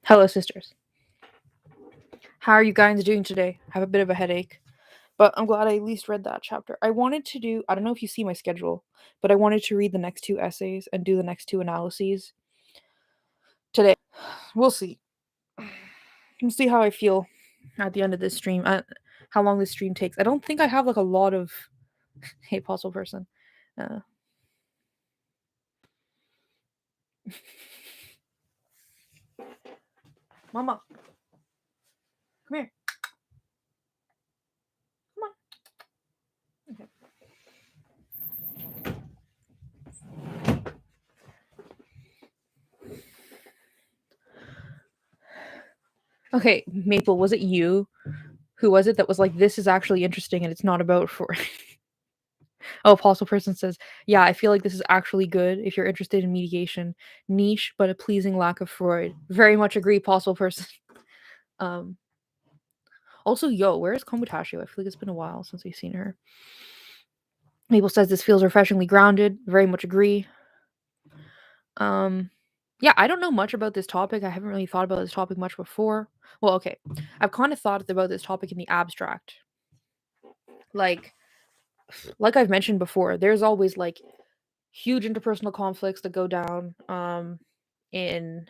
Hello, sisters. How are you guys doing today? I have a bit of a headache, but I'm glad I at least read that chapter. I wanted to do, I don't know if you see my schedule, but I wanted to read the next 2 essays and do the next 2 analyses today. We'll see. We'll see how I feel at the end of this stream, how long this stream takes. I don't think I have like a lot of. Hey, possible person. Mama, come here. Come on. Okay, Maple, was it you? Who was it that was like, this is actually interesting and it's not about for. Oh, Apostle Person says, yeah, I feel like this is actually good if you're interested in mediation. Niche, but a pleasing lack of Freud. Very much agree, Apostle Person. Also, where's Komutashu? I feel like it's been a while since we've seen her. Mabel says this feels refreshingly grounded. Very much agree. Yeah, I don't know much about this topic. I haven't really thought about this topic much before. Well, okay. I've kind of thought about this topic in the abstract. Like I've mentioned before, there's always like huge interpersonal conflicts that go down in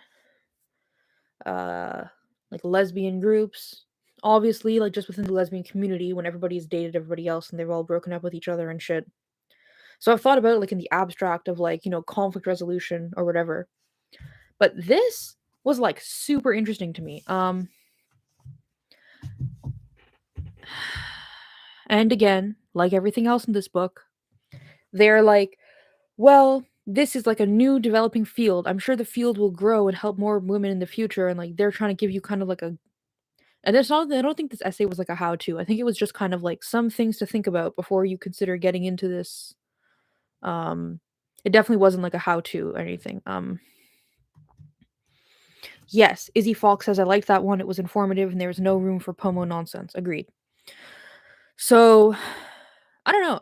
like lesbian groups, obviously, like just within the lesbian community when everybody's dated everybody else and they've all broken up with each other and shit. So I've thought about it like in the abstract of like, conflict resolution or whatever. But this was like super interesting to me. And again, like everything else in this book, they're like, well, this is like a new developing field. I'm sure the field will grow and help more women in the future. And like they're trying to give you kind of like a. And it's not. I don't think this essay was like a how-to. I think it was just kind of like some things to think about before you consider getting into this. It definitely wasn't like a how-to or anything. Yes, Izzy Falk says I liked that one. It was informative and there was no room for pomo nonsense. Agreed. So I don't know.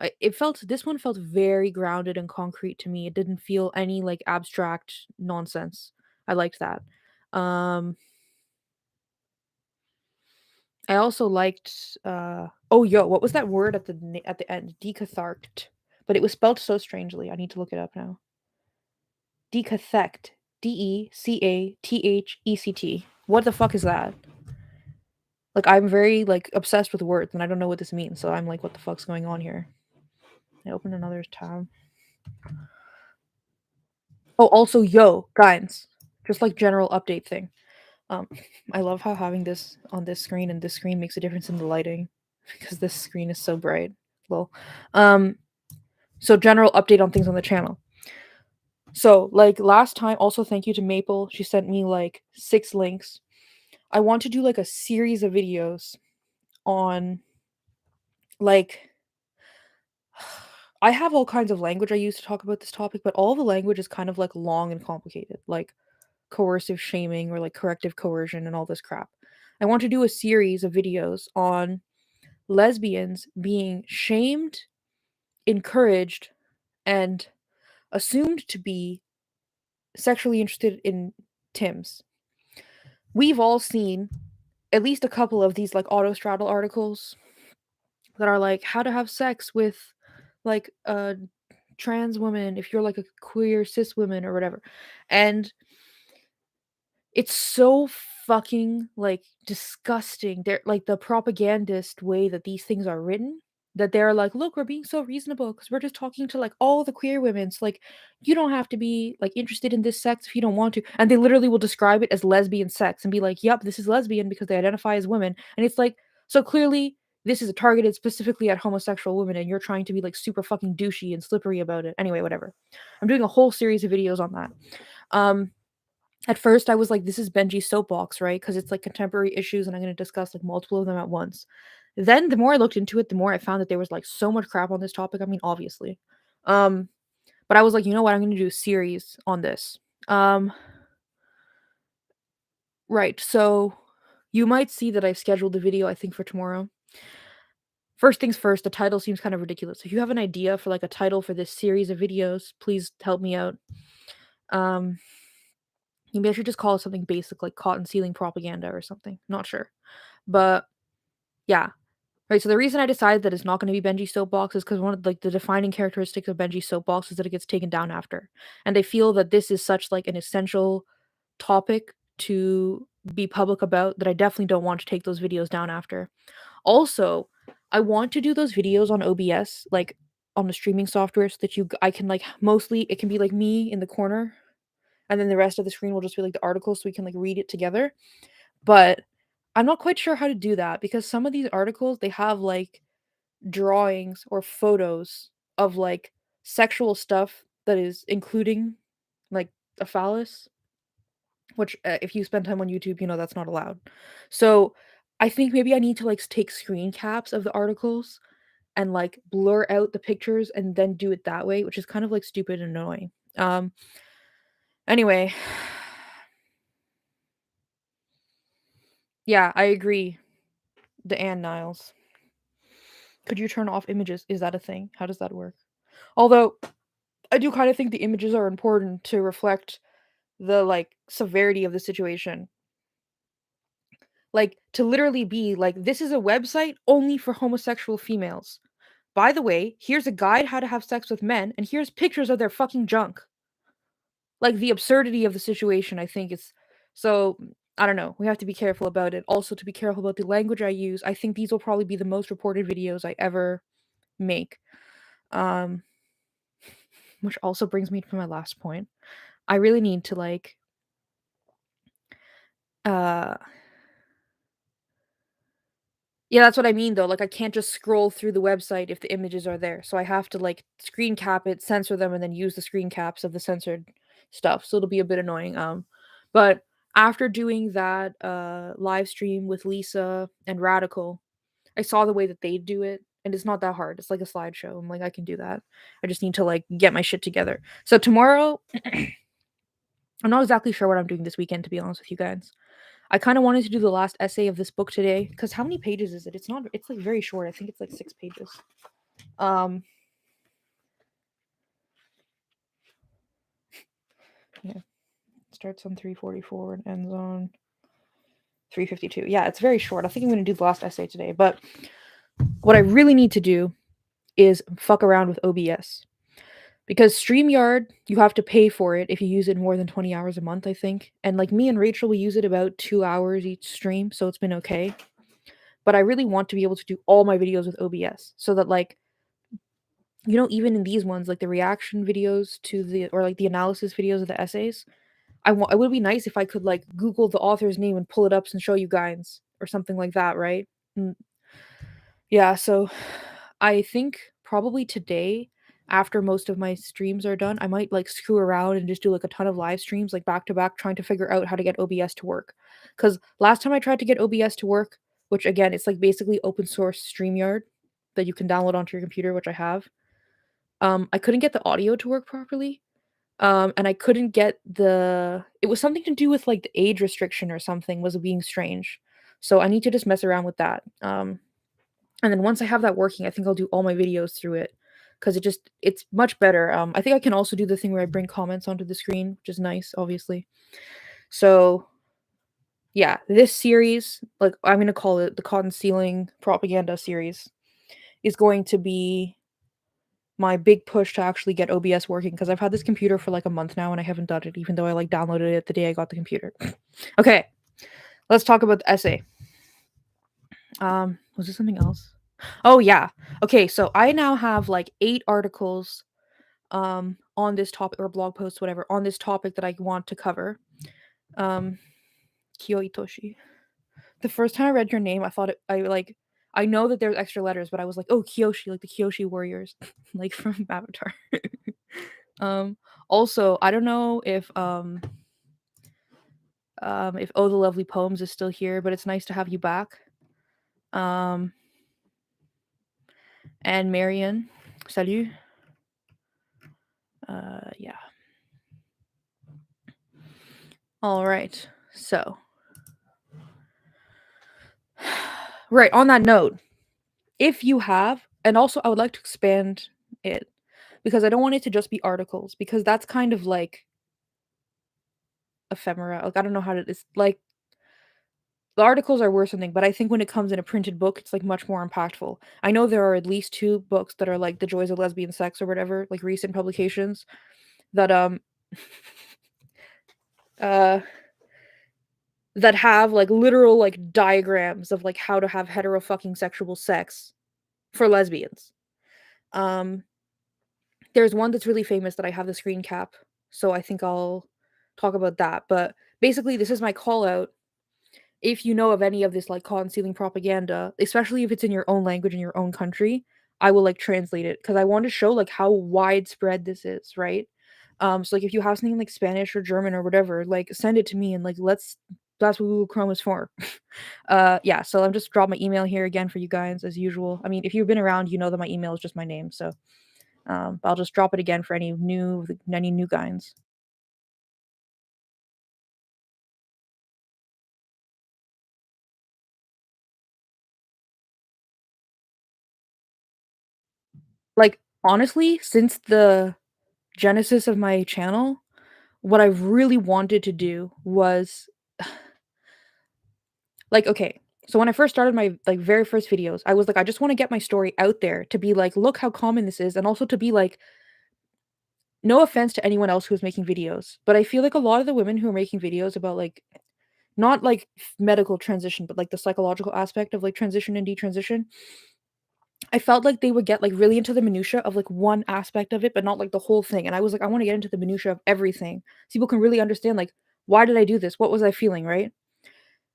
This one felt very grounded and concrete to me. It didn't feel any like abstract nonsense. I liked that. I also liked what was that word at the end? Decathect. But it was spelled so strangely. I need to look it up now. Decathect. Decathect. What the fuck is that? Like, I'm very like obsessed with words and I don't know what this means, so I'm like, what the fuck's going on here? I opened another tab. Oh, also, guys, just like general update thing. I love how having this on this screen and this screen makes a difference in the lighting because this screen is so bright. Well, so general update on things on the channel. So like last time, also thank you to Maple. She sent me like 6 links. I want to do like a series of videos on like I have all kinds of language I use to talk about this topic, but all the language is kind of like long and complicated, like coercive shaming or like corrective coercion and all this crap. I want to do a series of videos on lesbians being shamed, encouraged, and assumed to be sexually interested in Tims. We've all seen at least a couple of these like autostraddle articles that are like how to have sex with like a trans woman if you're like a queer cis woman or whatever. And it's so fucking like disgusting. They're like the propagandist way that these things are written, that they're like, look, we're being so reasonable because we're just talking to like all the queer women. So like you don't have to be like interested in this sex if you don't want to. And they literally will describe it as lesbian sex and be like, yep, this is lesbian because they identify as women. And it's like, so clearly this is targeted specifically at homosexual women and you're trying to be like super fucking douchey and slippery about it. Anyway, whatever. I'm doing a whole series of videos on that. At first, I was like, this is Benji's soapbox, right? Because it's like contemporary issues and I'm going to discuss like multiple of them at once. Then the more I looked into it, the more I found that there was like so much crap on this topic. I mean, obviously. But I was like, you know what? I'm going to do a series on this. Right. So you might see that I've scheduled the video, I think, for tomorrow. First things first, the title seems kind of ridiculous. If you have an idea for like a title for this series of videos, please help me out. Maybe I should just call it something basic like caught concealing propaganda or something. Not sure. But yeah. Right, so the reason I decided that it's not gonna be Benji's soapbox is because one of, like, the defining characteristics of Benji's soapbox is that it gets taken down after, and I feel that this is such, like, an essential topic to be public about that I definitely don't want to take those videos down after. Also, I want to do those videos on OBS, like, on the streaming software so that I can, like, mostly it can be, like, me in the corner, and then the rest of the screen will just be, like, the articles so we can, like, read it together, but I'm not quite sure how to do that because some of these articles, they have, like, drawings or photos of, like, sexual stuff that is including, like, a phallus, which, if you spend time on YouTube, you know that's not allowed. So, I think maybe I need to, like, take screen caps of the articles and, like, blur out the pictures and then do it that way, which is kind of, like, stupid and annoying. Anyway. Yeah, I agree. The Ann Niles. Could you turn off images? Is that a thing? How does that work? Although, I do kinda think the images are important to reflect the, like, severity of the situation. Like, to literally be like, "This is a website only for homosexual females. By the way, here's a guide how to have sex with men, and here's pictures of their fucking junk." Like, the absurdity of the situation, I think is so I don't know, we have to be careful about it. Also, to be careful about the language I use. I think these will probably be the most reported videos I ever make. Um, which also brings me to my last point. I really need to, like, uh yeah, that's what I mean, though, like, I can't just scroll through the website if the images are there, so I have to, like, screen cap it, censor them, and then use the screen caps of the censored stuff, so it'll be a bit annoying, but after doing that, live stream with Lisa and Radical, I saw the way that they do it, and it's not that hard, it's like a slideshow, I'm like, "I can do that." I just need to, like, get my shit together. So tomorrow I'm not exactly sure what I'm doing this weekend, to be honest with you guys. I kinda wanted to do the last essay of this book today, because how many pages is it? It's, like, very short, I think it's, like, 6 pages. Um, yeah, it starts on 344 and ends on 352. Yeah, it's very short. I think I'm gonna do the last essay today, but what I really need to do is fuck around with OBS. Because StreamYard, you have to pay for it if you use it more than 20 hours a month, I think, and, like, me and Rachel, we use it about 2 hours each stream, so it's been okay. But I really want to be able to do all my videos with OBS so that, like, even in these ones, like the reaction videos to like the analysis videos of the essays, it would be nice if I could, like, Google the author's name and pull it up and show you guys or something like that, right? Mm, yeah, so I think probably today, after most of my streams are done, I might, like, screw around and just do, like, a ton of live streams, like, back to back, trying to figure out how to get OBS to work. Because last time I tried to get OBS to work, which again, it's like basically open source StreamYard that you can download onto your computer, which I have. I couldn't get the audio to work properly. And I couldn't get it was something to do with, like, the age restriction or something was being strange. So I need to just mess around with that. And then once I have that working, I think I'll do all my videos through it because it's much better. I think I can also do the thing where I bring comments onto the screen, which is nice, obviously. So yeah, this series, like, I'm gonna call it the Cotton Ceiling Propaganda series, is going to be my big push to actually get OBS working because I've had this computer for like a month now and I haven't done it, even though I, like, downloaded it the day I got the computer. Okay, let's talk about the essay. Was there something else? Oh yeah. Okay, so I now have like 8 articles on this topic, or blog posts, whatever, on this topic that I want to cover. Kyo Itoshi. The first time I read your name, I thought I know that there's extra letters, but I was like, oh, Kyoshi, like the Kyoshi warriors, like from Avatar. um, Also, I don't know if Oh the Lovely Poems is still here, but it's nice to have you back. And Marion, salut. Yeah. All right. So, right, on that note, if you have, and also I would like to expand it because I don't want it to just be articles because that's kind of like ephemera. Like, I don't know how to. It's like the articles are worth something, but I think when it comes in a printed book, it's like much more impactful. I know there are at least two books that are like The Joys of Lesbian Sex or whatever, like recent publications that uh that have like literal like diagrams of like how to have hetero fucking sexual sex for lesbians. Um there's one that's really famous that I have the screen cap, so I think I'll talk about that. But basically this is my call out. If you know of any of this like concealing propaganda, especially if it's in your own language in your own country, I will like translate it because I want to show like how widespread this is, right? So like if you have something like Spanish or German or whatever, like send it to me and like let's that's what Google Chrome is for. Yeah, so I'm just drop my email here again for you guys as usual. I mean, if you've been around, you know that my email is just my name, so I'll just drop it again for any new guys. Like honestly, since the genesis of my channel, what I've really wanted to do was like, okay, so when I first started my like very first videos, I was like, I just want to get my story out there to be like, look how common this is, and also to be like, no offense to anyone else who's making videos, but I feel like a lot of the women who are making videos about like not like medical transition, but like the psychological aspect of like transition and detransition, I felt like they would get like really into the minutia of like one aspect of it, but not like the whole thing. And I was like, I want to get into the minutia of everything, so people can really understand like why did I do this? What was I feeling, right?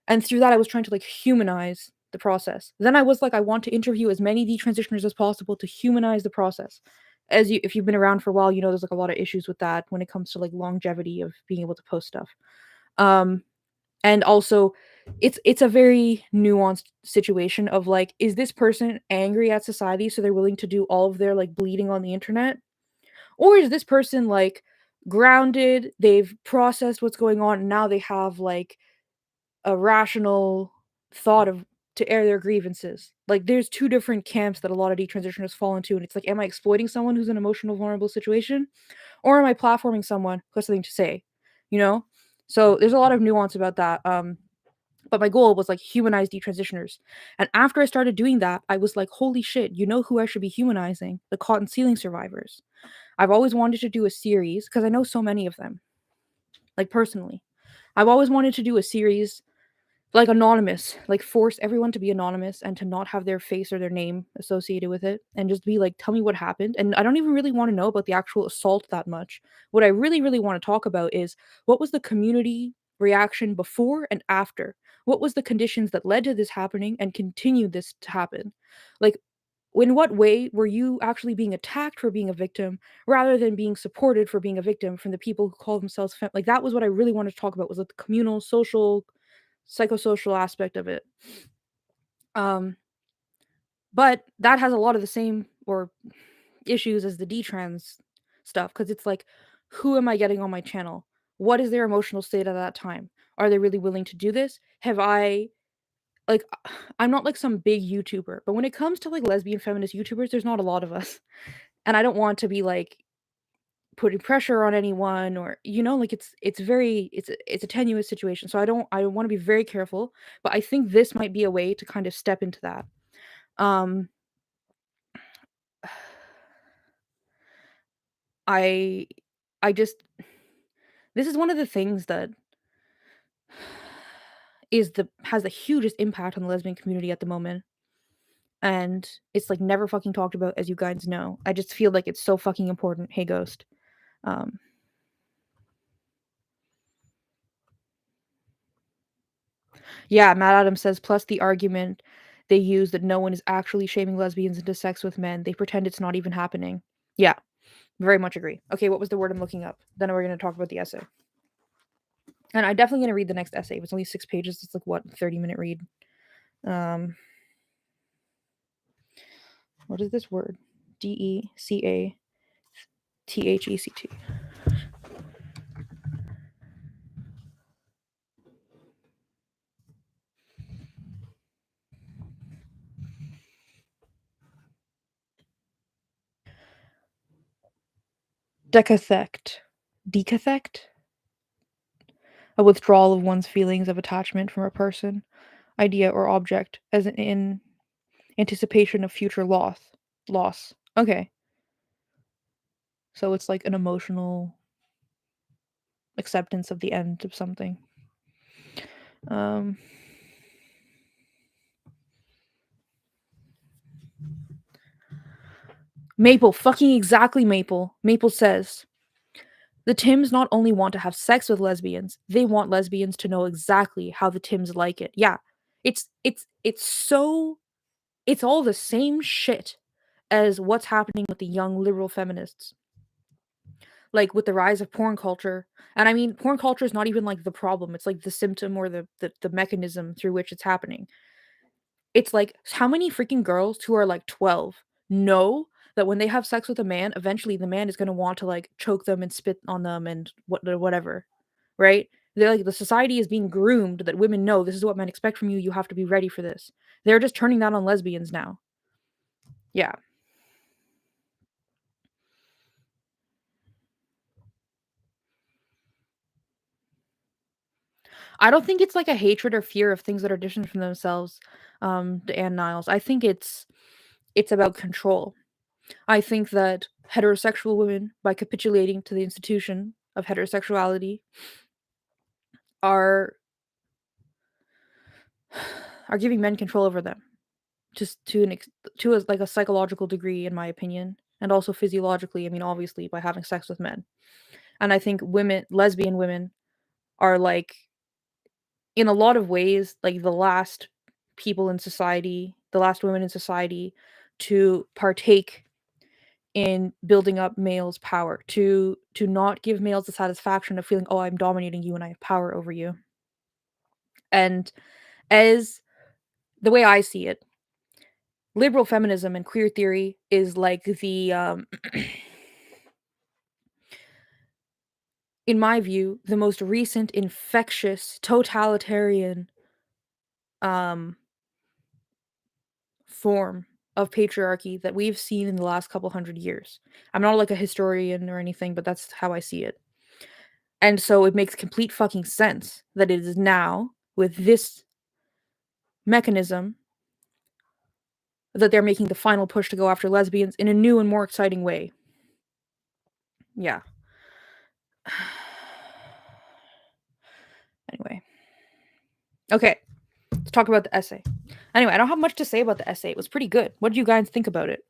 And through that, I was trying to like humanize the process. Then I was like, I want to interview as many detransitioners as possible to humanize the process. As you, if you've been around for a while, you know there's like a lot of issues with that when it comes to like longevity of being able to post stuff. Um, and also, it's a very nuanced situation of like, is this person angry at society so they're willing to do all of their like bleeding on the internet, or is this person like grounded? They've processed what's going on, and now they have like a rational thought of to air their grievances. Like there's two different camps that a lot of detransitioners fall into, and it's like, am I exploiting someone who's in an emotional, vulnerable situation, or am I platforming someone who has something to say? You know. So there's a lot of nuance about that. But my goal was like humanize detransitioners, and after I started doing that, I was like, holy shit! You know who I should be humanizing? The caught and stealing survivors. I've always wanted to do a series because I know so many of them, like personally. I've always wanted to do a series like anonymous, like force everyone to be anonymous and to not have their face or their name associated with it and just be like, tell me what happened. And I don't even really want to know about the actual assault that much. What I really, really want to talk about is what was the community reaction before and after? What was the conditions that led to this happening and continued this to happen? Like, in what way were you actually being attacked for being a victim rather than being supported for being a victim from the people who call themselves like that was what I really wanted to talk about, was like the communal, social, psychosocial aspect of it. Um, but that has a lot of the same or issues as the detrans stuff because it's like, who am I getting on my channel? What is their emotional state at that time? Are they really willing to do this? Have I like I'm not like some big YouTuber, but when it comes to like lesbian feminist YouTubers, there's not a lot of us. And I don't want to be like putting pressure on anyone, or like it's very it's a tenuous situation. So I want to be very careful, but I think this might be a way to kind of step into that. Um I I just this is one of the things that is the has the hugest impact on the lesbian community at the moment. And it's like never fucking talked about, as you guys know. I just feel like it's so fucking important. Hey Ghost. Um yeah, Matt Adams says plus the argument they use that no one is actually shaming lesbians into sex with men. They pretend it's not even happening. Yeah, very much agree. Okay, what was the word I'm looking up? Then we're going to talk about the essay. And I'm definitely going to read the next essay. It's only 6 pages. It's like what, 30-minute read. Um What is this word? Decathect. Decathect. Decathect? a withdrawal of one's feelings of attachment from a person, idea, or object as in anticipation of future loss. Okay. So it's like an emotional acceptance of the end of something. Um Maple, fucking exactly Maple. Maple says, the Tims not only want to have sex with lesbians, they want lesbians to know exactly how the Tims like it. Yeah. It's so it's all the same shit as what's happening with the young liberal feminists. Like with the rise of porn culture. And I mean, porn culture is not even like the problem. It's like the symptom or the mechanism through which it's happening. It's like how many freaking girls who are like 12 know that when they have sex with a man, eventually the man is going to want to like choke them and spit on them and whatever, right? They're like the society is being groomed that women know this is what men expect from you. You have to be ready for this. They're just turning that on lesbians now. Yeah. I don't think it's like a hatred or fear of things that are different from themselves, to Ann Niles. I think it's about control. I think that heterosexual women, by capitulating to the institution of heterosexuality, are are giving men control over them, just to a, like a psychological degree, in my opinion, and also physiologically. I mean, obviously, by having sex with men. And I think lesbian women, are like in a lot of ways like the last people in society, the last women in society to partake in building up males' power, to not give males the satisfaction of feeling, "Oh, I'm dominating you and I have power over you." And as the way I see it, liberal feminism and queer theory is like in my view, the most recent infectious totalitarian um form of patriarchy that we've seen in the last couple hundred years. I'm not like a historian or anything, but that's how I see it. And so it makes complete fucking sense that it is now, with this mechanism, that they're making the final push to go after lesbians in a new and more exciting way. Yeah. Anyway. Okay. Let's talk about the essay. Anyway, I don't have much to say about the essay. It was pretty good. What did you guys think about it?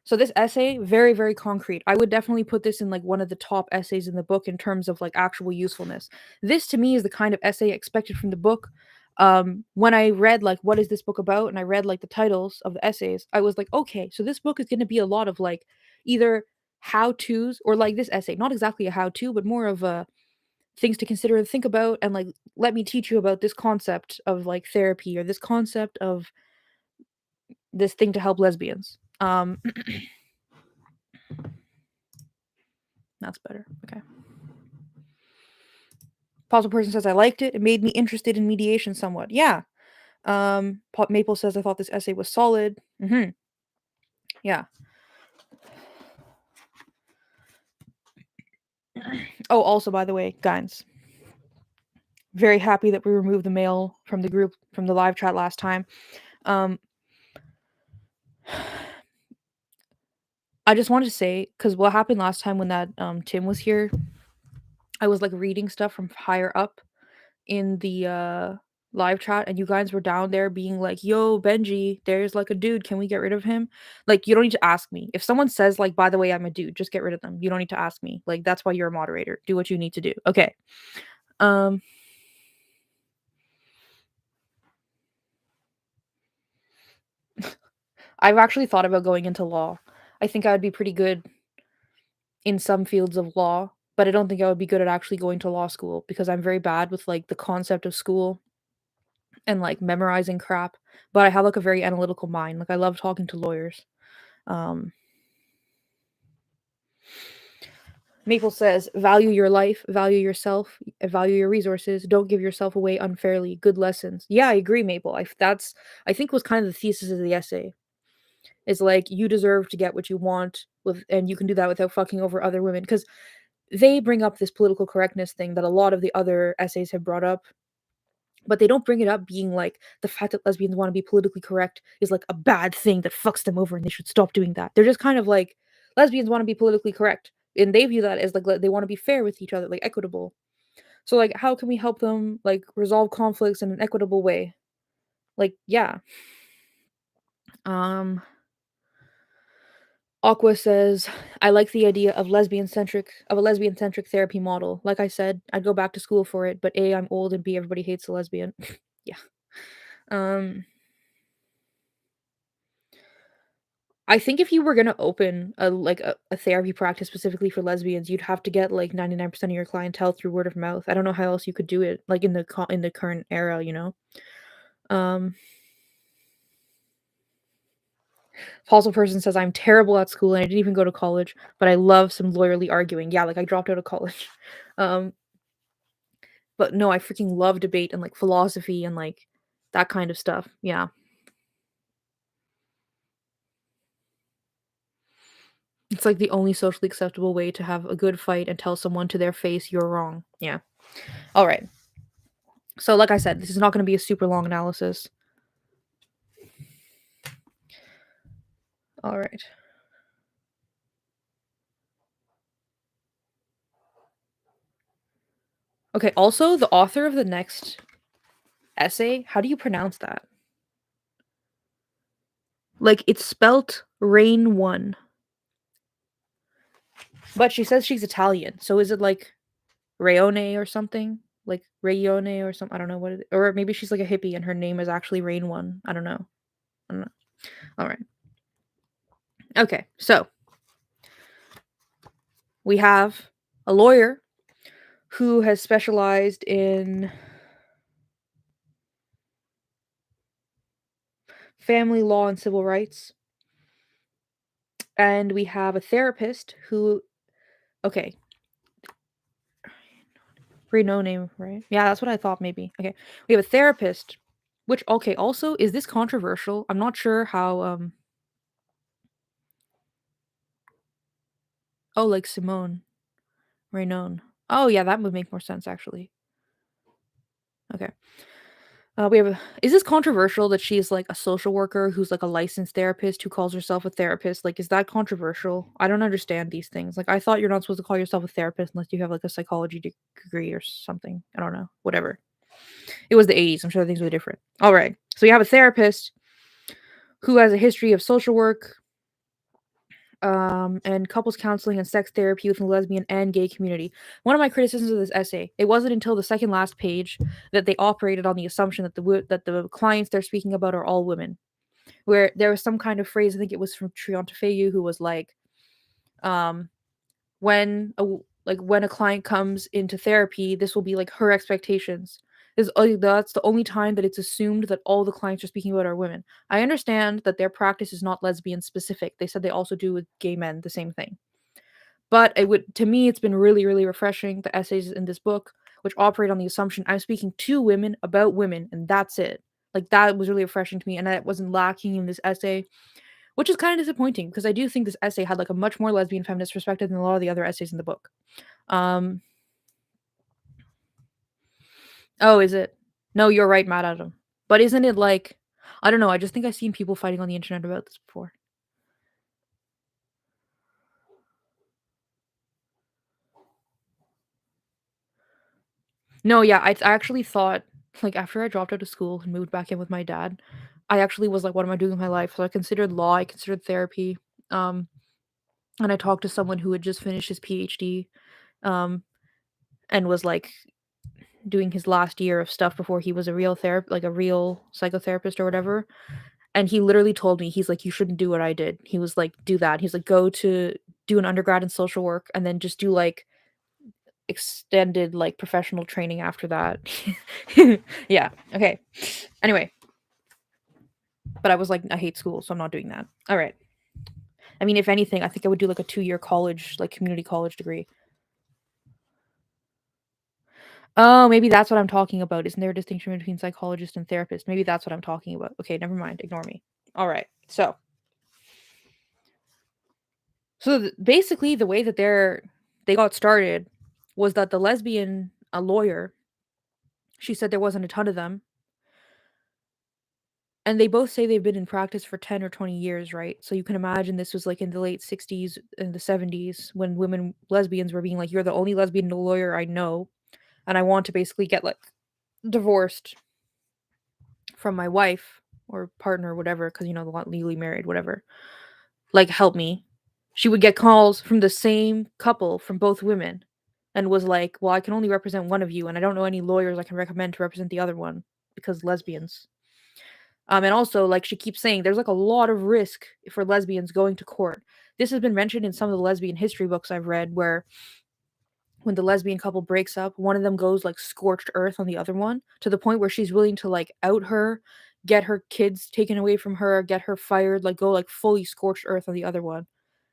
So this essay, very, very concrete. I would definitely put this in like one of the top essays in the book in terms of like actual usefulness. This to me is the kind of essay expected from the book. When I read like what is this book about, and I read like the titles of the essays, I was like, okay, so this book is going to be a lot of like either how to's or like this essay, not exactly a how to, but more of a things to consider and think about, and like let me teach you about this concept of like therapy or this concept of this thing to help lesbians. That's better. Okay. Possible person says I liked it. It made me interested in mediation somewhat. Yeah. Maple says I thought this essay was solid. Yeah. Oh, also by the way, guys, very happy that we removed the mail from the group from the live chat last time. Um, I just wanted to say because what happened last time when that Tim was here, I was like reading stuff from higher up in the live chat, and you guys were down there being like, "Yo, Benji, there's like a dude. Can we get rid of him?" Like, you don't need to ask me. If someone says like, "By the way, I'm a dude," just get rid of them. You don't need to ask me. Like, that's why you're a moderator. Do what you need to do. Okay. Um I've actually thought about going into law. I think I would be pretty good in some fields of law, but I don't think I would be good at actually going to law school because I'm very bad with like the concept of school and like memorizing crap. But I have like a very analytical mind. Like I love talking to lawyers. Um Maple says, value your life, value yourself, value your resources. Don't give yourself away unfairly. Good lessons. Yeah, I agree, Maple. I think was kind of the thesis of the essay. It's like, you deserve to get what you want and you can do that without fucking over other women. Because they bring up this political correctness thing that a lot of the other essays have brought up, but they don't bring it up being like the fact that lesbians want to be politically correct is like a bad thing that fucks them over and they should stop doing that. They're just kind of like, lesbians want to be politically correct, and they view that as like they want to be fair with each other, like equitable. So like, how can we help them like resolve conflicts in an equitable way? Like, yeah. um Aqua says, I like the idea of a lesbian centric therapy model. Like I said, I'd go back to school for it, but A, I'm old, and B, everybody hates a lesbian. Yeah. Um I think if you were gonna open a therapy practice specifically for lesbians, you'd have to get like 99% of your clientele through word of mouth. I don't know how else you could do it, like in the current era, you know. Um, False person says I'm terrible at school and I didn't even go to college, but I love some lawyerly arguing. Yeah, like I dropped out of college. Um, but no, I freaking love debate and like philosophy and like that kind of stuff. Yeah. It's like the only socially acceptable way to have a good fight and tell someone to their face you're wrong. Yeah. All right. So, like I said, this is not going to be a super long analysis. All right. Okay, also, the author of the next essay, how do you pronounce that? Like, it's spelt Rain 1. But she says she's Italian, so is it like Rayone or something? Like Rayone or something? I don't know what it is. Or maybe she's like a hippie and her name is actually Rain 1. I don't know. I don't know. All right. Okay, so we have a lawyer who has specialized in family law and civil rights. And we have a therapist who, okay, no name, right? Yeah, that's what I thought maybe. Okay. We have a therapist, which, okay, also, is this controversial? I'm not sure how, oh, like Simone, Raynon. Oh, yeah, that would make more sense, actually. Okay. We have is this controversial that she's like a social worker who's like a licensed therapist who calls herself a therapist? Like, is that controversial? I don't understand these things. Like, I thought you're not supposed to call yourself a therapist unless you have like a psychology degree or something. I don't know. Whatever. It was the 80s. I'm sure things were different. All right. So you have a therapist who has a history of social work, and couples counseling and sex therapy within the lesbian and gay community. One of my criticisms of this essay, it wasn't until the second last page that they operated on the assumption that the clients they're speaking about are all women. Where there was some kind of phrase, I think it was from Triantafillou, who was like, um, when a client comes into therapy, this will be like her expectations. That's the only time that it's assumed that all the clients are speaking about are women. I understand that their practice is not lesbian specific. They said they also do with gay men the same thing. But it would, to me, it's been really, really refreshing, the essays in this book, which operate on the assumption I'm speaking to women about women, and that's it. Like, that was really refreshing to me, and that wasn't lacking in this essay, which is kind of disappointing because I do think this essay had like a much more lesbian feminist perspective than a lot of the other essays in the book. Um, oh, is it? No, you're right, Matt Adam. But isn't it like, I don't know, I just think I've seen people fighting on the internet about this before. No, yeah, I actually thought, like, after I dropped out of school and moved back in with my dad, I actually was like, what am I doing with my life? So I considered law, I considered therapy. Um, and I talked to someone who had just finished his PhD, um, and was like doing his last year of stuff before he was a real like a real psychotherapist or whatever. And he literally told me, he's like, you shouldn't do what I did. He was like, do that. He's like, go to do an undergrad in social work and then just do like extended like professional training after that. Yeah. Okay. Anyway, but I was like, I hate school, so I'm not doing that. All right. I mean, if anything, I think I would do like a 2-year college, like community college degree. Oh, maybe that's what I'm talking about. Isn't there a distinction between psychologist and therapist? Maybe that's what I'm talking about. Okay, never mind. Ignore me. All right. So, So basically, the way that they got started was that the lesbian a lawyer, she said there wasn't a ton of them, and they both say they've been in practice for 10 or 20 years, right? So you can imagine this was like in the late 60s and the 70s when women lesbians were being like, "You're the only lesbian lawyer I know, and I want to basically get like divorced from my wife or partner or whatever because they're not legally married, whatever. Like, help me." She would get calls from the same couple from both women and was like, "Well, I can only represent one of you, and I don't know any lawyers I can recommend to represent the other one because lesbians." And also, like she keeps saying, there's like a lot of risk for lesbians going to court. This has been mentioned in some of the lesbian history books I've read, where when the lesbian couple breaks up, one of them goes like scorched earth on the other one to the point where she's willing to like out her, get her kids taken away from her, get her fired, like go like fully scorched earth on the other one,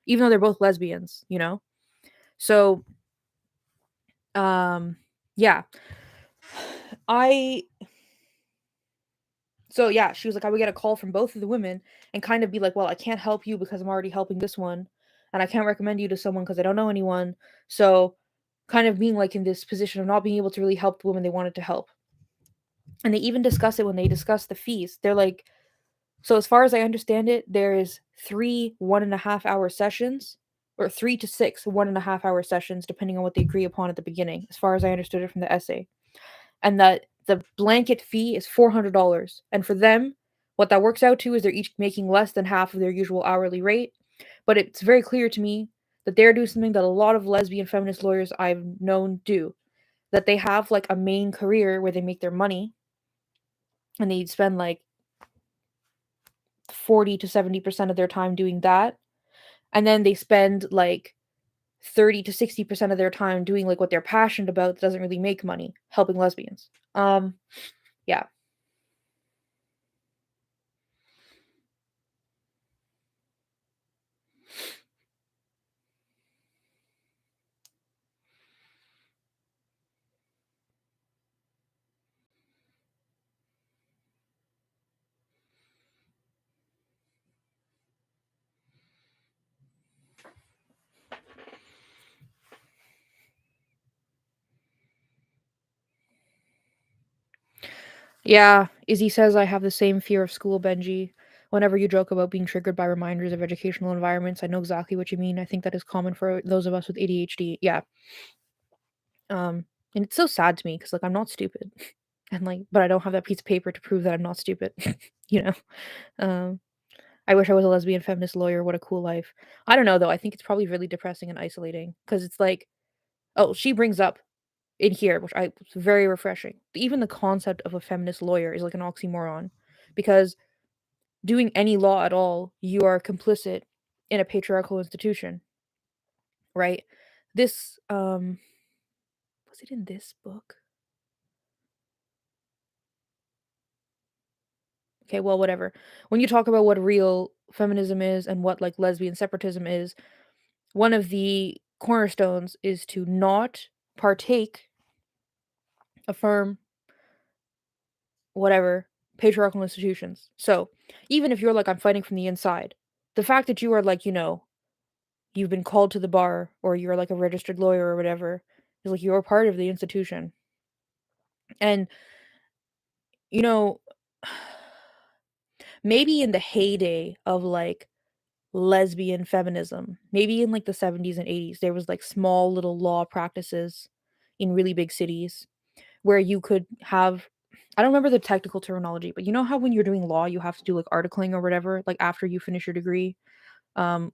even though they're both lesbians. So, yeah, I So yeah, she was like, I would get a call from both of the women and kind of be like, well, I can't help you because I'm already helping this one, and I can't recommend you to someone because I don't know anyone. So, kind of being like in this position of not being able to really help the women they wanted to help. And they even discuss it when they discuss the fees. They're like, so as far as I understand it, there is 3 1.5 hour sessions, or 3 to 6 1.5 hour sessions, depending on what they agree upon at the beginning, as far as I understood it from the essay, and that the blanket fee is $400. And for them, what that works out to is they're each making less than half of their usual hourly rate. But it's very clear to me that they're doing something that a lot of lesbian feminist lawyers I've known do. That they have like a main career where they make their money and they spend like 40 to 70% of their time doing that. And then they spend like 30 to 60% of their time doing like what they're passionate about that doesn't really make money, helping lesbians. Yeah. Yeah, Izzy says I have the same fear of school, Benji. Whenever you joke about being triggered by reminders of educational environments, I know exactly what you mean. I think that is common for those of us with ADHD. Yeah. Um, and it's so sad to me because like I'm not stupid. And like, but I don't have that piece of paper to prove that I'm not stupid. you know? Um, I wish I was a lesbian feminist lawyer. What a cool life. I don't know though. I think it's probably really depressing and isolating because it's like, oh, she brings up in here, which I it's very refreshing. Even the concept of a feminist lawyer is like an oxymoron because doing any law at all, you are complicit in a patriarchal institution, right? This was it in this book? Okay, well, whatever. When you talk about what real feminism is and what like lesbian separatism is, one of the cornerstones is to not partake, affirm, whatever, patriarchal institutions. So, even if you're like, I'm fighting from the inside, the fact that you are like, you've been called to the bar or you're like a registered lawyer or whatever is like you're part of the institution. And, you know, maybe in the heyday of like lesbian feminism, maybe in like the 70s and 80s, there was like small little law practices in really big cities where you could have I don't remember the technical terminology, but you know how when you're doing law, you have to do like articling or whatever, like after you finish your degree,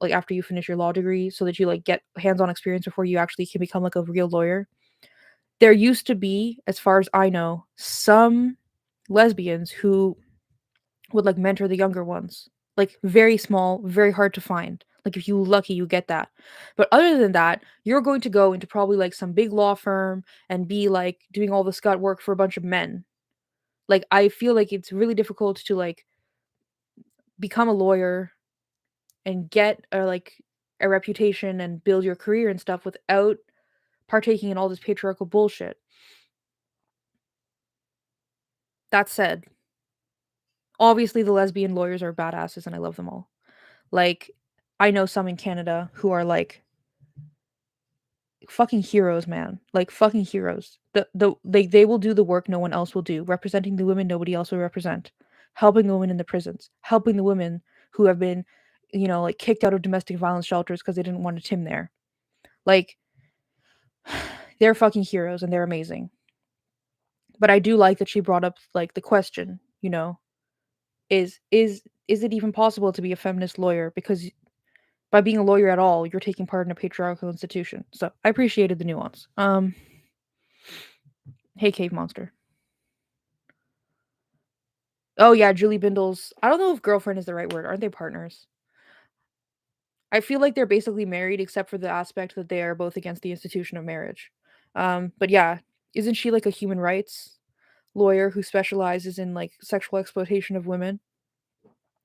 like after you finish your law degree, so that you like get hands-on experience before you actually can become like a real lawyer. There used to be, as far as I know, some lesbians who would like mentor the younger ones. Like very small, very hard to find. Like if you lucky, you get that. But other than that, you're going to go into probably like some big law firm and be like doing all the scut work for a bunch of men. Like I feel like it's really difficult to like become a lawyer and get a reputation and build your career and stuff without partaking in all this patriarchal bullshit. That said, obviously the lesbian lawyers are badasses and I love them all. Like I know some in Canada who are like fucking heroes, man. Like fucking heroes. They will do the work no one else will do, representing the women nobody else will represent, helping the women in the prisons, helping the women who have been, like kicked out of domestic violence shelters because they didn't want a Tim there. Like they're fucking heroes and they're amazing. But I do like that she brought up like the question, is it even possible to be a feminist lawyer? Because by being a lawyer at all, you're taking part in a patriarchal institution. So I appreciated the nuance. Hey, cave monster. Oh yeah, Julie Bindle's. I don't know if girlfriend is the right word. Aren't they partners? I feel like they're basically married, except for the aspect that they are both against the institution of marriage. But yeah, isn't she like a human rights lawyer who specializes in like sexual exploitation of women?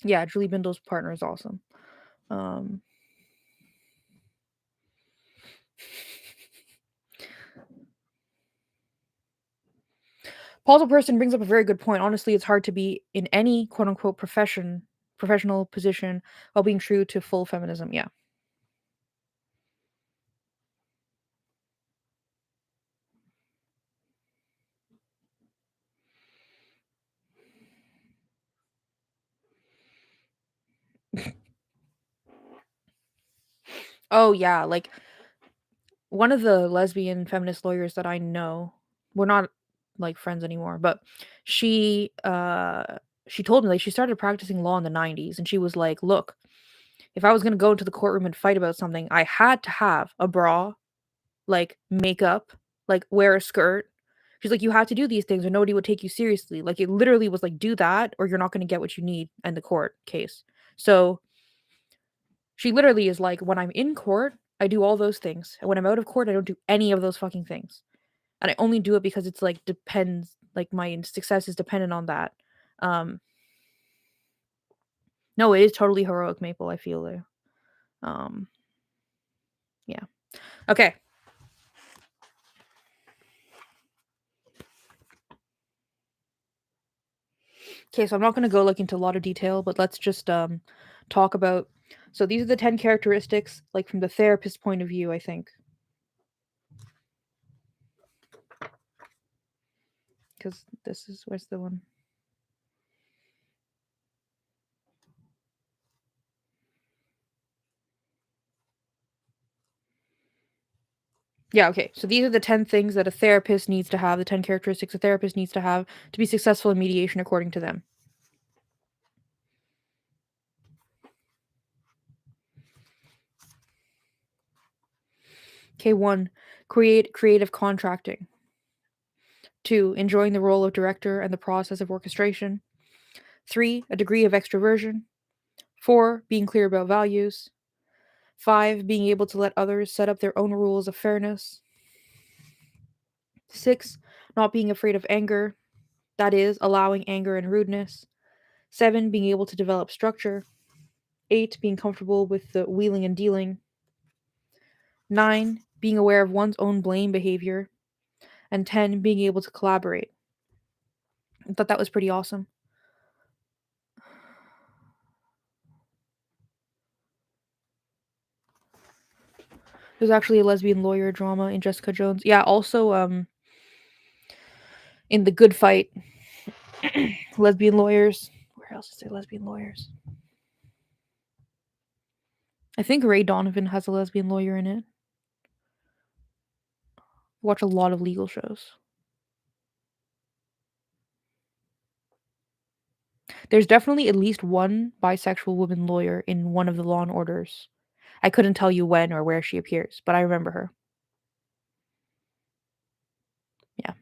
Yeah, Julie Bindle's partner is awesome. Um, Paul's person brings up a very good point. Honestly, it's hard to be in any quote unquote professional position while being true to full feminism. Yeah. Oh yeah, like one of the lesbian feminist lawyers that I know, we're not like friends anymore, but she uh she told me like she started practicing law in the 90s and she was like, "Look, if I was going to go into the courtroom and fight about something, I had to have a bra, like makeup, like wear a skirt." She's like, "You have to do these things or nobody would take you seriously." Like it literally was like, "Do that or you're not going to get what you need in the court case." So she literally is like, "When I'm in court, I do all those things. And when I'm out of court, I don't do any of those fucking things." And I only do it because it's like depends like my success is dependent on that. Um no, it is totally heroic, Maple, I feel there. Um yeah. Okay. Okay, so I'm not going to go like into a lot of detail, but let's just talk about, so these are the 10 characteristics like from the therapist point of view, I think. Cuz this is where's the one? Yeah, okay. So these are the 10 things that a therapist needs to have, the 10 characteristics a therapist needs to have to be successful in mediation according to them. Okay, 1, create creative contracting. 2, enjoying the role of director and the process of orchestration. 3, a degree of extroversion. 4, being clear about values. 5, being able to let others set up their own rules of fairness. 6, not being afraid of anger, that is, allowing anger and rudeness. 7, being able to develop structure. 8, being comfortable with the wheeling and dealing. 9, being aware of one's own blame behavior. And 10, being able to collaborate. I thought that was pretty awesome. There's actually a lesbian lawyer drama in Jessica Jones. Yeah, also in The Good Fight, lesbian lawyers. Where else is there lesbian lawyers? I think Ray Donovan has a lesbian lawyer in it. Watch a lot of legal shows. There's definitely at least one bisexual woman lawyer in one of the Law and Orders. I couldn't tell you when or where she appears, but I remember her. Yeah.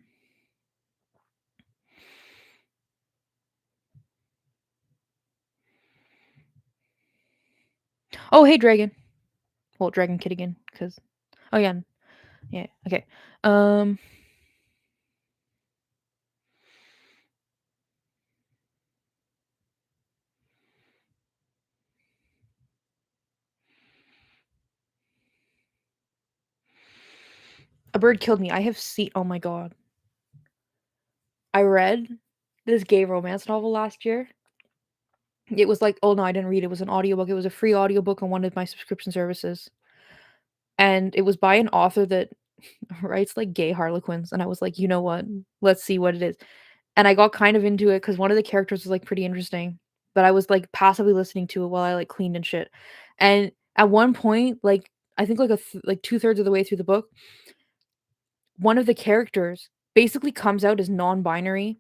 Oh, hey, Dragon. Well, Dragon Kid again, because. Oh, yeah. Yeah, okay. Um. A bird killed me. I have seen. Oh my god. I read this gay romance novel last year. It was like, oh no, I didn't read it. It was an audiobook. It was a free audiobook on one of my subscription services. And it was by an author that writes like gay harlequins. And I was like, you know what? Let's see what it is. And I got kind of into it because one of the characters was like pretty interesting. But I was like passively listening to it while I like cleaned and shit. And at one point, like I think like like 2/3 of the way through the book, one of the characters basically comes out as non-binary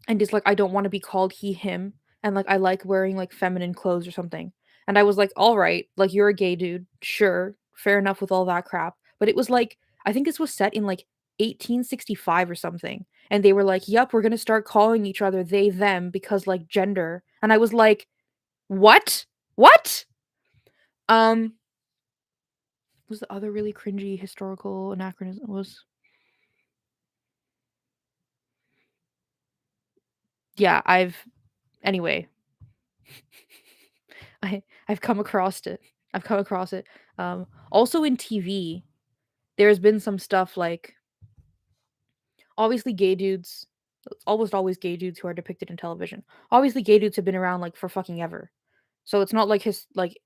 and is like, I don't want to be called he, him. And like, I like wearing like feminine clothes or something. And I was like, all right, like, you're a gay dude. Sure. Fair enough with all that crap. But it was like, I think this was set in like 1865 or something. And they were like, yep, we're going to start calling each other they, them because like gender. And I was like, what? What? Um, was the other really cringy historical anachronism was, yeah, anyway, I've come across it. I've come across it. Also in TV, there's been some stuff like obviously gay dudes. It's almost always gay dudes who are depicted in television. Obviously, gay dudes have been around like for fucking ever. So it's not like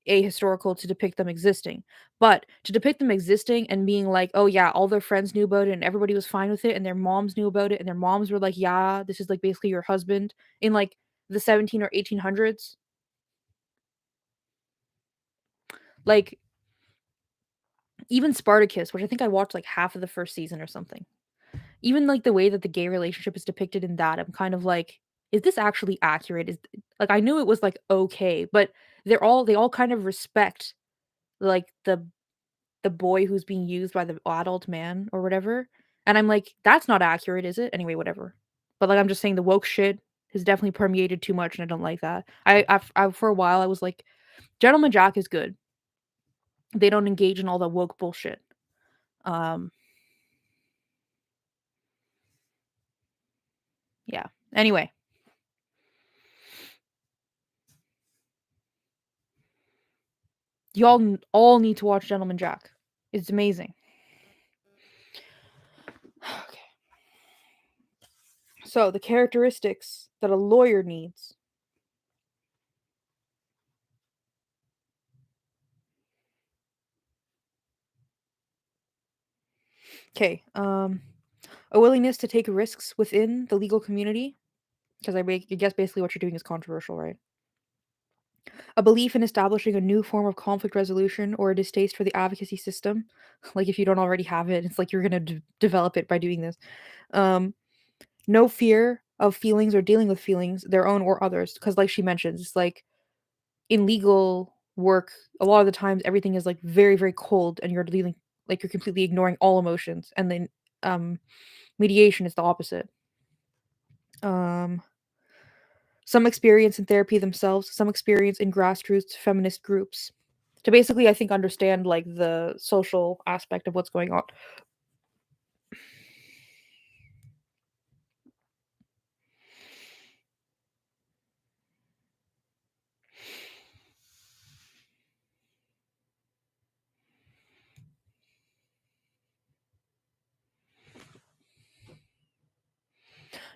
ahistorical to depict them existing, but to depict them existing and being like, oh yeah, all their friends knew about it and everybody was fine with it and their moms knew about it and their moms were like, yeah, this is like basically your husband in like the 17 or 1800s. Like even Spartacus, which I think I watched like half of the first season or something. Even like the way that the gay relationship is depicted in that, I'm kind of like, is this actually accurate? Is like I knew it was like okay, but they all kind of respect like the boy who's being used by the adult man or whatever. And I'm like, that's not accurate, is it? Anyway, whatever. But like I'm just saying the woke shit has definitely permeated too much and I don't like that. I for a while I was like, Gentleman Jack is good. They don't engage in all the woke bullshit. Um yeah. Anyway, y'all all need to watch Gentleman Jack. It's amazing. Okay. So, the characteristics that a lawyer needs. Okay. A willingness to take risks within the legal community, because I guess basically what you're doing is controversial, right? A belief in establishing a new form of conflict resolution or a distaste for the advocacy system. Like if you don't already have it, it's like you're going to develop it by doing this. Um, no fear of feelings or dealing with feelings, their own or others, because like she mentions, it's like in legal work, a lot of the times everything is like very, very cold and you're dealing like you're completely ignoring all emotions. And then mediation is the opposite. Um some experience in therapy themselves, some experience in grassroots feminist groups. To basically, I think, understand like the social aspect of what's going on.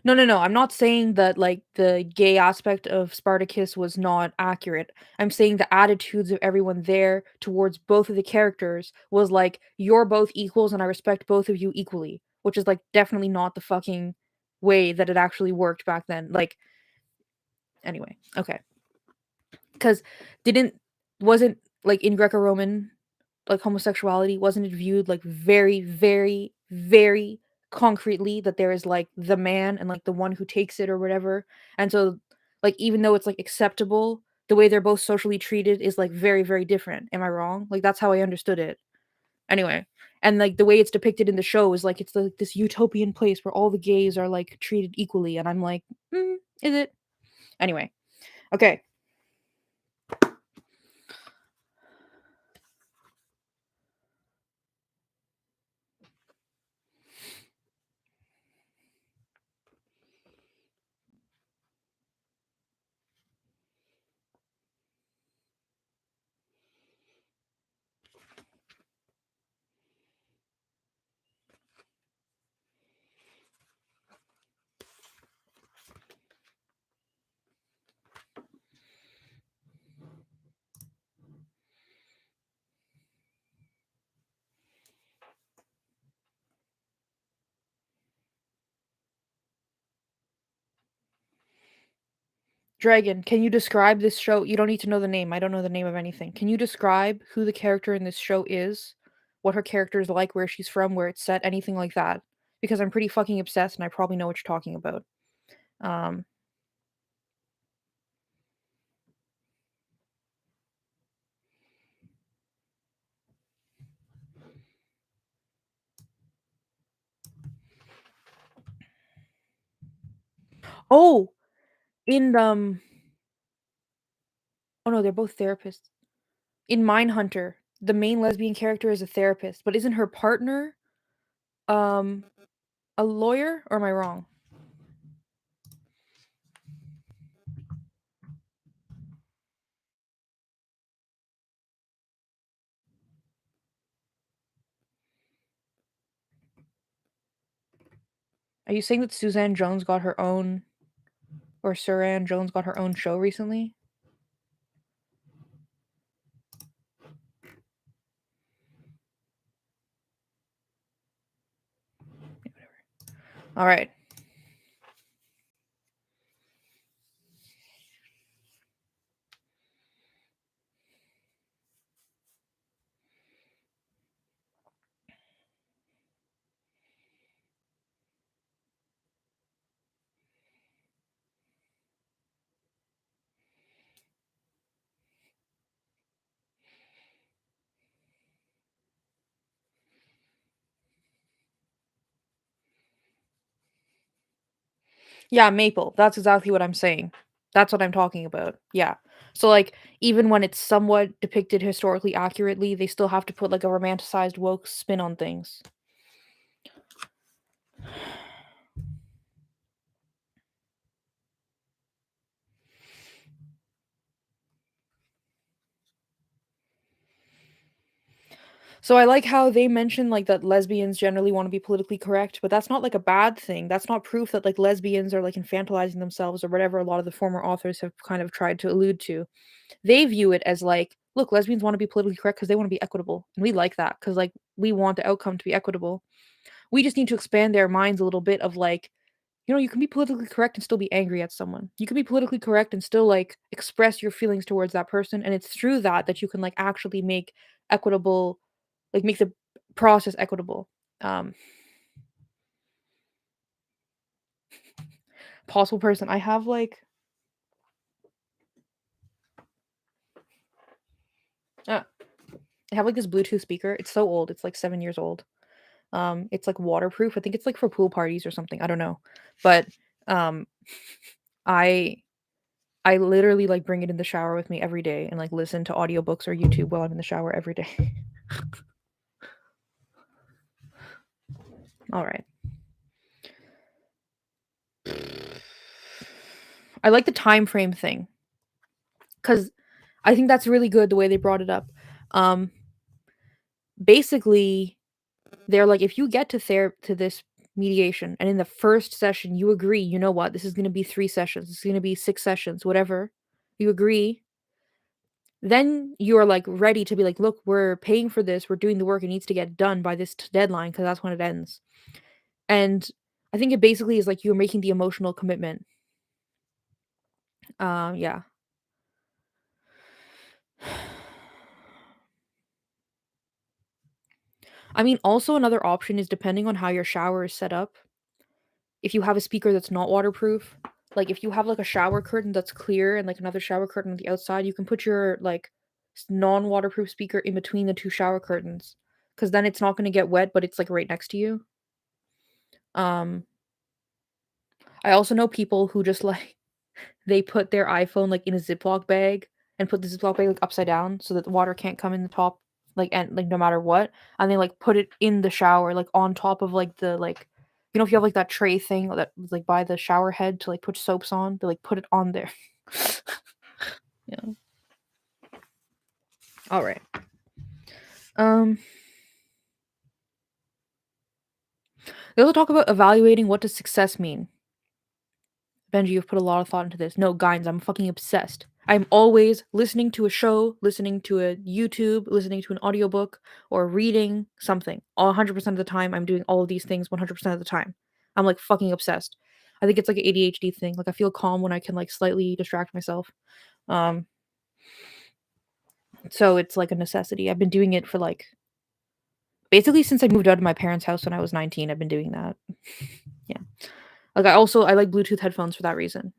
No, no, no. I'm not saying that like the gay aspect of Spartacus was not accurate. I'm saying the attitudes of everyone there towards both of the characters was like, you're both equals and I respect both of you equally, which is like definitely not the fucking way that it actually worked back then. Like, anyway, okay. Because didn't, wasn't like in Greco Roman, like homosexuality, wasn't it viewed like very, very, very concretely that there is like the man and like the one who takes it or whatever. And so like even though it's like acceptable, the way they're both socially treated is like very, very different. Am I wrong? Like that's how I understood it. Anyway. And like the way it's depicted in the show is like it's like this utopian place where all the gays are like treated equally. And I'm like, is it? Anyway. Okay. Dragon, can you describe this show? You don't need to know the name. I don't know the name of anything. Can you describe who the character in this show is? What her character is like, where she's from, where it's set, anything like that? Because I'm pretty fucking obsessed and I probably know what you're talking about. Um, oh, in oh no, they're both therapists. In Mindhunter, the main lesbian character is a therapist, but isn't her partner um a lawyer, or am I wrong? Are you saying that Suzanne Jones got her own, or Suranne Jones got her own show recently? All right. Yeah, Maple. That's exactly what I'm saying. That's what I'm talking about. Yeah. So like even when it's somewhat depicted historically accurately, they still have to put like a romanticized woke spin on things. So I like how they mention like that lesbians generally want to be politically correct, but that's not like a bad thing. That's not proof that like lesbians are like infantilizing themselves or whatever a lot of the former authors have kind of tried to allude to. They view it as like, look, lesbians want to be politically correct because they want to be equitable. And we like that because like we want the outcome to be equitable. We just need to expand their minds a little bit of like, you can be politically correct and still be angry at someone. You can be politically correct and still like express your feelings towards that person. And it's through that that you can like actually make equitable, like make the process equitable. Um, Possible person. I have like, uh, I have like this Bluetooth speaker. It's so old. It's like 7 years old. It's like waterproof. I think it's like for pool parties or something. I don't know. But um I I literally like bring it in the shower with me every day and like listen to audiobooks or YouTube while I'm in the shower every day. All right. I like the time frame thing cuz I think that's really good the way they brought it up. Um Basically they're like if you get to this mediation and in the first session you agree, you know what? This is going to be 3 sessions. This is going to be 6 sessions, whatever. You agree. Then you're like ready to be like, look, we're paying for this. We're doing the work. It needs to get done by this deadline because that's when it ends. And I think it basically is like you're making the emotional commitment. Yeah. I mean, also another option is depending on how your shower is set up. If you have a speaker that's not waterproof, like if you have like a shower curtain that's clear and like another shower curtain on the outside, you can put your like non-waterproof speaker in between the two shower curtains because then it's not going to get wet, but it's like right next to you. Um, I also know people who just like they put their iPhone like in a Ziploc bag and put the Ziploc bag like upside down so that the water can't come in the top, like and like no matter what, and they like put it in the shower like on top of like the like if you have like that tray thing that was like by the shower head to like put soaps on, they like put it on there. Yeah. All right. Um. They also talk about evaluating what does success mean. Benji, you've put a lot of thought into this. No, guys, I'm fucking obsessed. I'm always listening to a show, listening to a YouTube, listening to an audiobook, or reading something. 100% of the time, I'm doing all of these things 100% of the time. I'm like fucking obsessed. I think it's like an ADHD thing. Like I feel calm when I can like slightly distract myself. Um, so it's like a necessity. I've been doing it for like basically since I moved out of my parents' house when I was 19. I've been doing that. Yeah. Like I like Bluetooth headphones for that reason.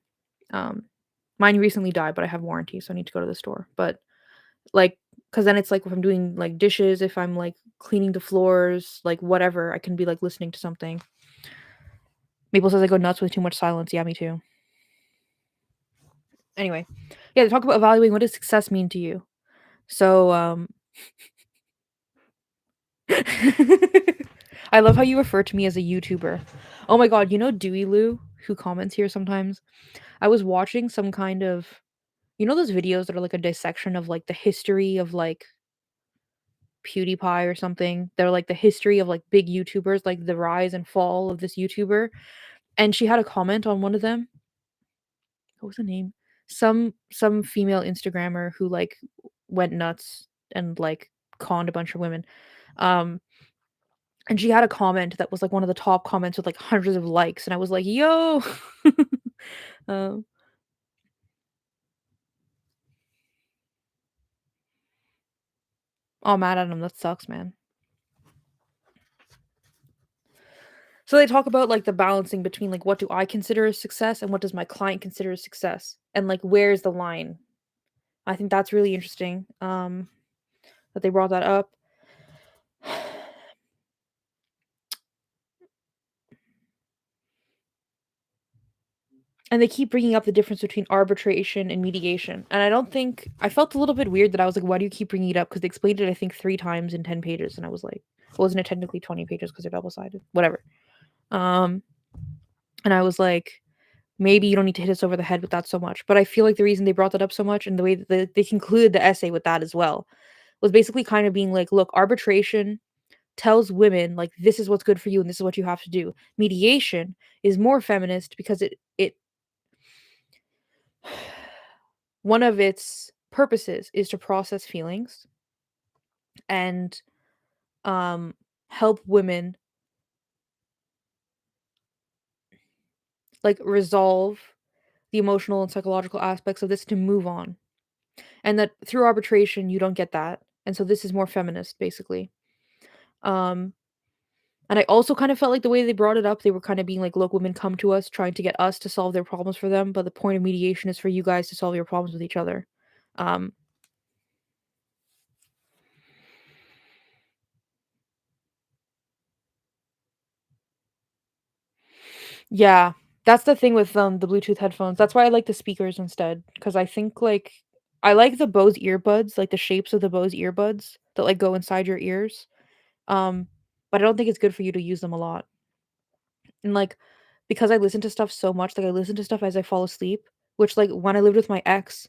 Um, mine recently died, but I have warranty, so I need to go to the store. But like, cause then it's like if I'm doing like dishes, if I'm like cleaning the floors, like whatever, I can be like listening to something. Maple says I go nuts with too much silence. Yeah, me too. Anyway, yeah, they talk about evaluating what does success mean to you. So, I love how you refer to me as a YouTuber. Oh my god, you know Dewey Lou, who comments here sometimes? I was watching some kind of, you know those videos that are like a dissection of like the history of like PewDiePie or something? They're like the history of like big YouTubers, like the rise and fall of this YouTuber. And she had a comment on one of them. What was the name? Some female Instagrammer who like went nuts and like conned a bunch of women. Um and she had a comment that was like one of the top comments with like hundreds of likes, and I was like, "Yo." um oh, mad at him. That sucks, man. So they talk about like the balancing between like what do I consider a success and what does my client consider a success, and like where's the line. I think that's really interesting. That they brought that up. And they keep bringing up the difference between arbitration and mediation. And I don't think I felt a little bit weird that I was like, why do you keep bringing it up? Because they explained it, I think, 3 times in 10 pages. And I was like, wasn't it technically 20 pages because they're double sided? Whatever. Um, and I was like, maybe you don't need to hit us over the head with that so much. But I feel like the reason they brought that up so much and the way that they concluded the essay with that as well was basically kind of being like, look, arbitration tells women like this is what's good for you and this is what you have to do. Mediation is more feminist because it one of its purposes is to process feelings and um help women like resolve the emotional and psychological aspects of this to move on, and that through arbitration you don't get that, and so this is more feminist basically. um and I also kind of felt like the way they brought it up, they were kind of being like, look, women come to us trying to get us to solve their problems for them, but the point of mediation is for you guys to solve your problems with each other. um Yeah, that's the thing with, the Bluetooth headphones. That's why I like the speakers instead, because I think, like I like the Bose earbuds, like, the shapes of the Bose earbuds that, like, go inside your ears, um, but I don't think it's good for you to use them a lot, and, like, because I listen to stuff so much, like, I listen to stuff as I fall asleep, which, like, when I lived with my ex,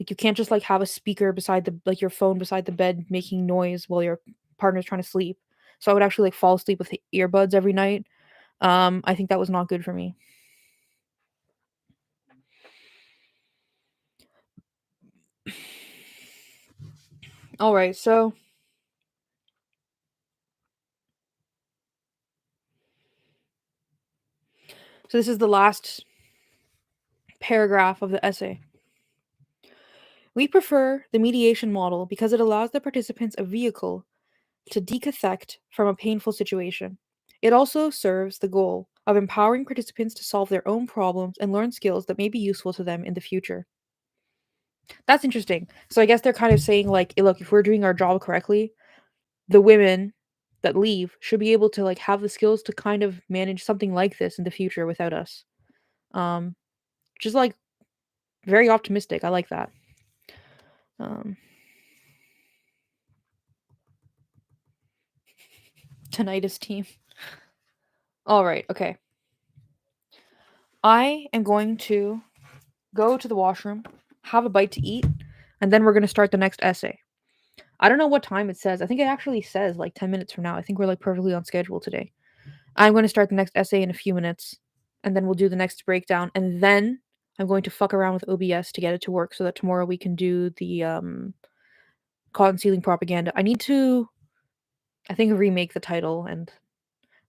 like, you can't just, like, have a speaker beside the like, your phone beside the bed making noise while your partner's trying to sleep, so I would actually, like, fall asleep with earbuds every night. I think that was not good for me. Alright, so this is the last paragraph of the essay. We prefer the mediation model because it allows the participants a vehicle to decathect from a painful situation. It also serves the goal of empowering participants to solve their own problems and learn skills that may be useful to them in the future. That's interesting. So I guess they're kind of saying like, look, if we're doing our job correctly, the women that leave should be able to like have the skills to kind of manage something like this in the future without us. Um, just like very optimistic. I like that. Um, tinnitus team. All right, okay. I am going to go to the washroom, have a bite to eat, and then we're going to start the next essay. I don't know what time it says. I think it actually says like 10 minutes from now. I think we're like perfectly on schedule today. I'm going to start the next essay in a few minutes, and then we'll do the next breakdown, and then I'm going to fuck around with OBS to get it to work so that tomorrow we can do the cotton ceiling propaganda. I need to, I think, remake the title, and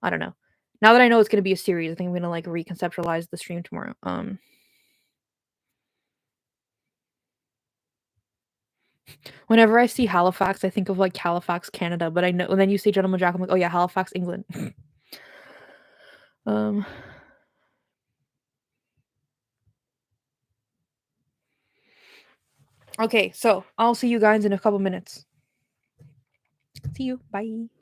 I don't know. Now that I know it's gonna be a series, I think I'm gonna like reconceptualize the stream tomorrow. Whenever I see Halifax, I think of like Halifax, Canada, but I know when then you say Gentleman Jack, I'm like, oh yeah, Halifax, England. um. Okay, so I'll see you guys in a couple minutes. See you. Bye.